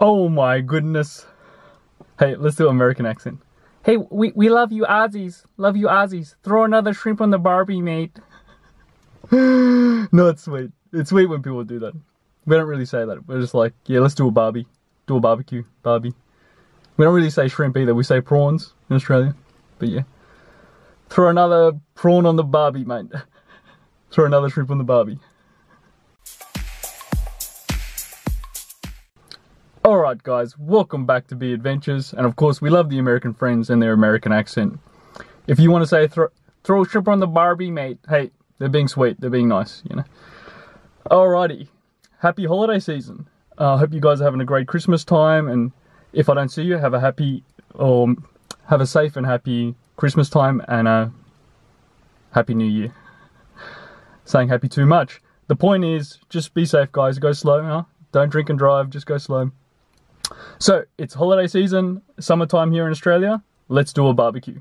Oh my goodness. Hey, let's do an American accent. Hey, we love you Aussies. Love you Aussies. Throw another shrimp on the Barbie, mate. No, it's sweet. It's sweet when people do that. We don't really say that. We're just like, yeah, let's do a Barbie. Do a barbecue. Barbie. We don't really say shrimp either. We say prawns in Australia. But yeah. Throw another prawn on the Barbie, mate. Throw another shrimp on the Barbie. Alright guys, welcome back to B Adventures, and of course we love the American friends and their American accent. If you want to say throw a shrimp on the Barbie, mate, hey, they're being sweet, they're being nice, you know. Alrighty, happy holiday season. I hope you guys are having a great Christmas time, and if I don't see you, have a safe and happy Christmas time and a happy New Year. Saying happy too much. The point is, just be safe guys, go slow, huh? Don't drink and drive, just go slow. So, it's holiday season, summertime here in Australia. Let's do a barbecue.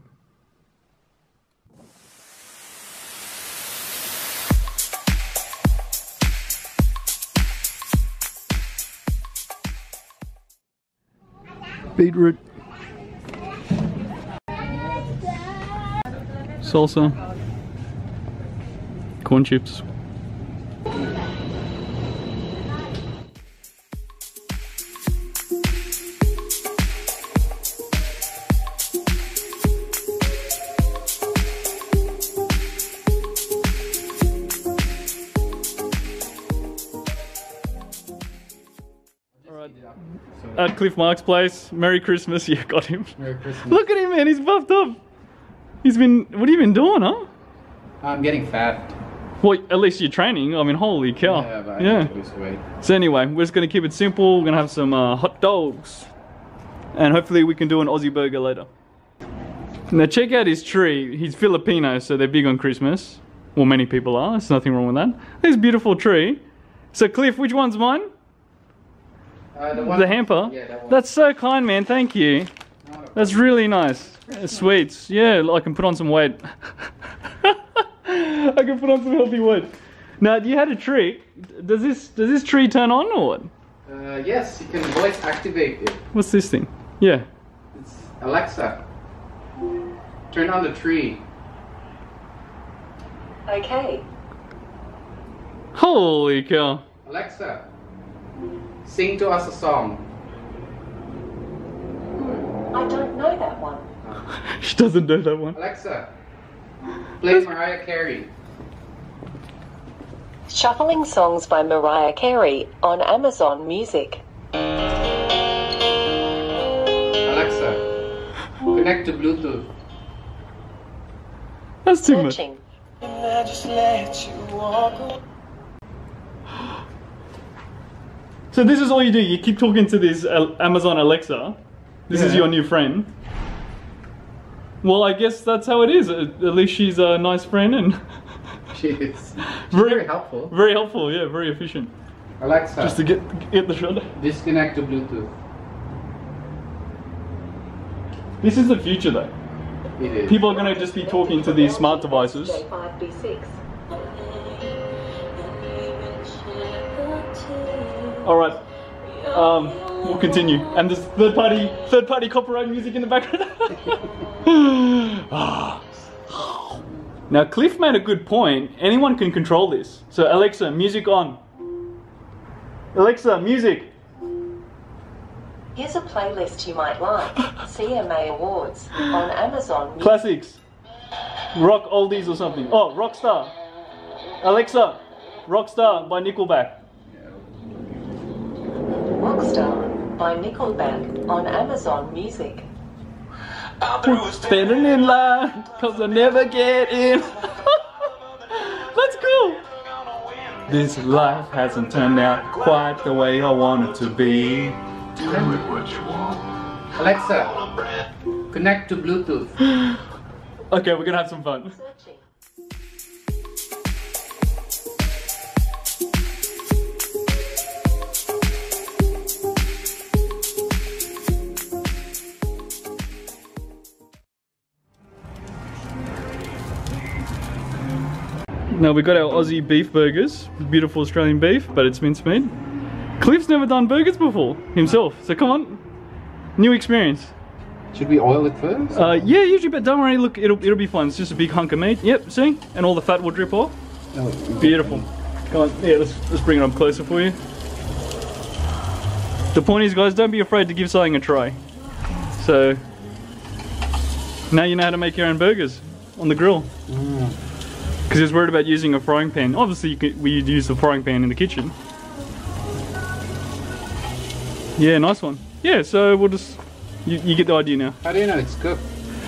Beetroot. Salsa. Corn chips. At Cliff Mark's place. Merry Christmas. Yeah, got him. Merry Christmas. Look at him, man. He's buffed up. He's been... What have you been doing, huh? I'm getting fat. Well, at least you're training. I mean, holy cow. Yeah, but I need to lose weight. So anyway, we're just going to keep it simple. We're going to have some hot dogs. And hopefully we can do an Aussie burger later. Now check out his tree. He's Filipino, so they're big on Christmas. Well, many people are. There's nothing wrong with that. This beautiful tree. So Cliff, which one's mine? The hamper? Yeah, that one. That's so kind, man. Thank you. That's really nice. Sweets. Yeah, I can put on some weight. I can put on some healthy weight. Now, you had a trick. Does this tree turn on or what? Yes, you can voice activate it. What's this thing? Yeah. It's Alexa. Turn on the tree. Okay. Holy cow. Alexa, sing to us a song. I don't know that one. She doesn't know that one. Alexa, play Mariah Carey. Shuffling songs by Mariah Carey on Amazon Music. Alexa, connect to Bluetooth. That's too much. Searching. So this is all you do. You keep talking to this Amazon Alexa. This is your new friend. Well, I guess that's how it is. At least she's a nice friend and She is. She's very helpful. Very helpful, yeah, very efficient. Alexa, Just to get the shot. disconnect to Bluetooth. This is the future though. It is. People are going to just be talking to these smart devices. J5B6. Alright, we'll continue. And there's third party copyright music in the background. Now Cliff made a good point. Anyone can control this. So Alexa, music on. Alexa, music. Here's a playlist you might like. CMA Awards on Amazon Music. Classics. Rock oldies or something. Oh, Rockstar. Alexa, Rockstar by Nickelback. Rockstar by Nickelback on Amazon Music. Standing in line, cause I never get in. That's cool. This life hasn't turned out quite the way I want it to be. Do it what you want. Alexa, connect to Bluetooth. Okay, we're gonna have some fun. Searching. Now we got our Aussie beef burgers, beautiful Australian beef, but it's mincemeat. Cliff's never done burgers before himself, so come on. New experience. Should we oil it first? Yeah, usually, but don't worry, look, it'll be fine. It's just a big hunk of meat. Yep, see? And all the fat will drip off. Oh, Beautiful. Come on, yeah, let's bring it up closer for you. The point is, guys, don't be afraid to give something a try. So, now you know how to make your own burgers on the grill. Because he's worried about using a frying pan. Obviously, we use the frying pan in the kitchen. Yeah, nice one. Yeah, so we'll just, you get the idea now. How do you know it's cooked?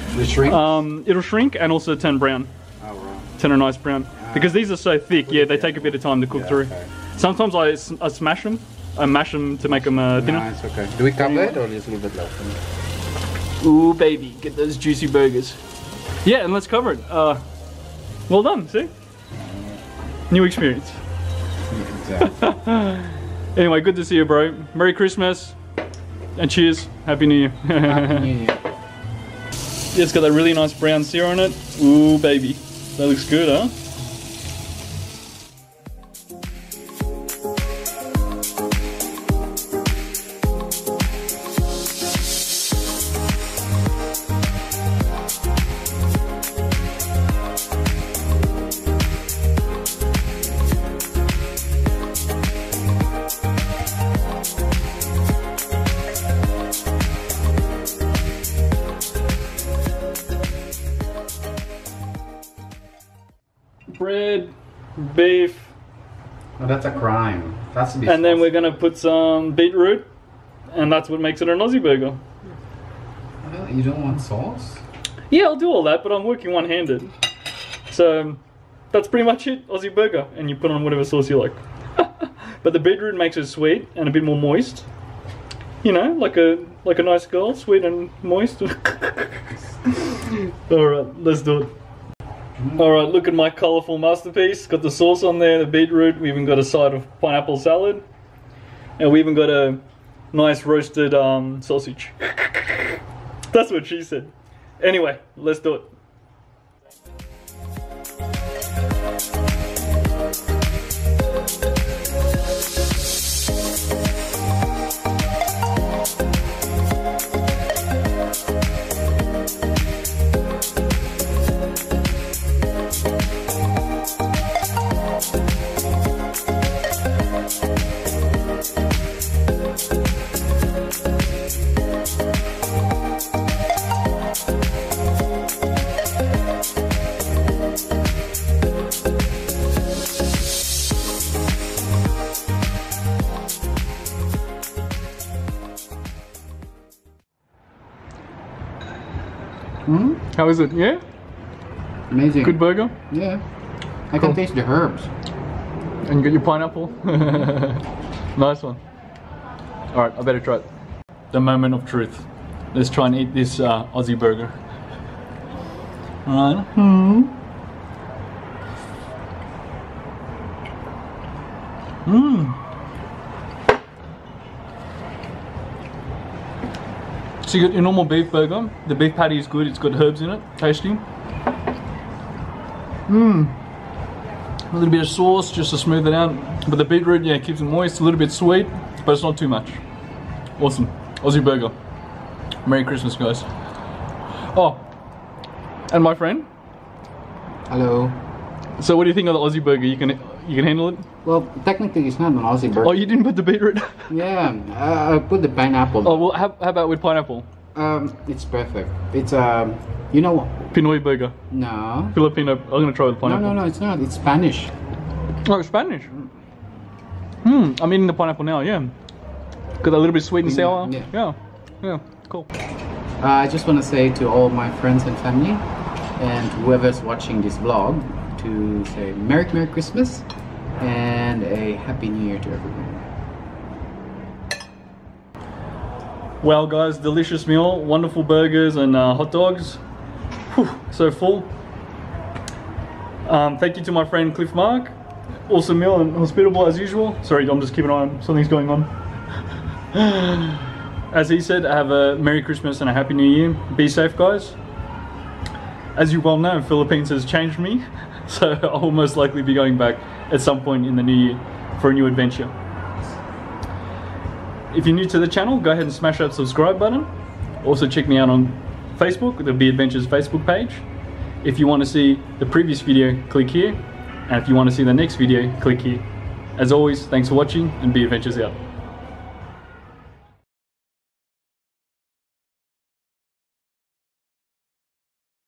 It shrinks? It'll shrink and also turn brown. Oh, right. Turn a nice brown. Because these are so thick, yeah, they take a bit of time to cook through. Okay. Sometimes I smash them. I mash them to make them thinner. No, it's okay. Do we cover it or just leave it open? Ooh, baby, get those juicy burgers. Yeah, and let's cover it. Well done, see? New experience. Exactly. Anyway, good to see you, bro. Merry Christmas. And cheers. Happy New Year. Happy New Year. Yeah, it's got that really nice brown sear on it. Ooh, baby. That looks good, huh? Bread, beef, Oh, that's a crime. That's to be and then saucy. we're gonna put some beetroot, and that's what makes it an Aussie burger. You don't want sauce? Yeah, I'll do all that, but I'm working one-handed. So that's pretty much it, Aussie burger, and you put on whatever sauce you like. But the beetroot makes it sweet and a bit more moist. You know, like a nice girl, sweet and moist. All right, let's do it. All right, look at my colourful masterpiece. Got the sauce on there, the beetroot. We even got a side of pineapple salad, and we even got a nice roasted sausage. That's what she said. Anyway, let's do it. How is it? Yeah? Amazing. Good burger? Yeah. I can taste the herbs. And you got your pineapple? Nice one. Alright, I better try it. The moment of truth. Let's try and eat this Aussie burger. Alright. So you got your normal beef burger. The beef patty is good. It's got herbs in it. Tasty. A little bit of sauce just to smooth it out. But the beetroot, yeah, keeps it moist. A little bit sweet, but it's not too much. Awesome. Aussie burger. Merry Christmas, guys. Oh, and my friend. Hello. So what do you think of the Aussie burger? You can handle it? Well, technically it's not an Aussie burger. Oh, you didn't put the beetroot? Yeah, I put the pineapple. Oh, well, how about with pineapple? It's perfect. It's you know what? Pinoy burger. No. Filipino. I'm gonna try with pineapple. No, it's not. It's Spanish. Oh, it's Spanish. I'm eating the pineapple now. Yeah. Got a little bit sweet and sour. Yeah. Cool. I just want to say to all my friends and family, and whoever's watching this vlog, to say Merry Christmas and a Happy New Year to everyone. Well, guys, delicious meal, wonderful burgers and hot dogs. Whew, so full. Thank you to my friend Cliff Mark. Awesome meal and hospitable as usual. Sorry, I'm just keeping an eye on something's going on. As he said, have a Merry Christmas and a Happy New Year. Be safe, guys. As you well know, Philippines has changed me, so I will most likely be going back at some point in the new year for a new adventure. if you're new to the channel, go ahead and smash that subscribe button. Also check me out on Facebook, the Be Adventures Facebook page. If you want to see the previous video, click here. And if you want to see the next video, click here. As always, thanks for watching, and Be Adventures out.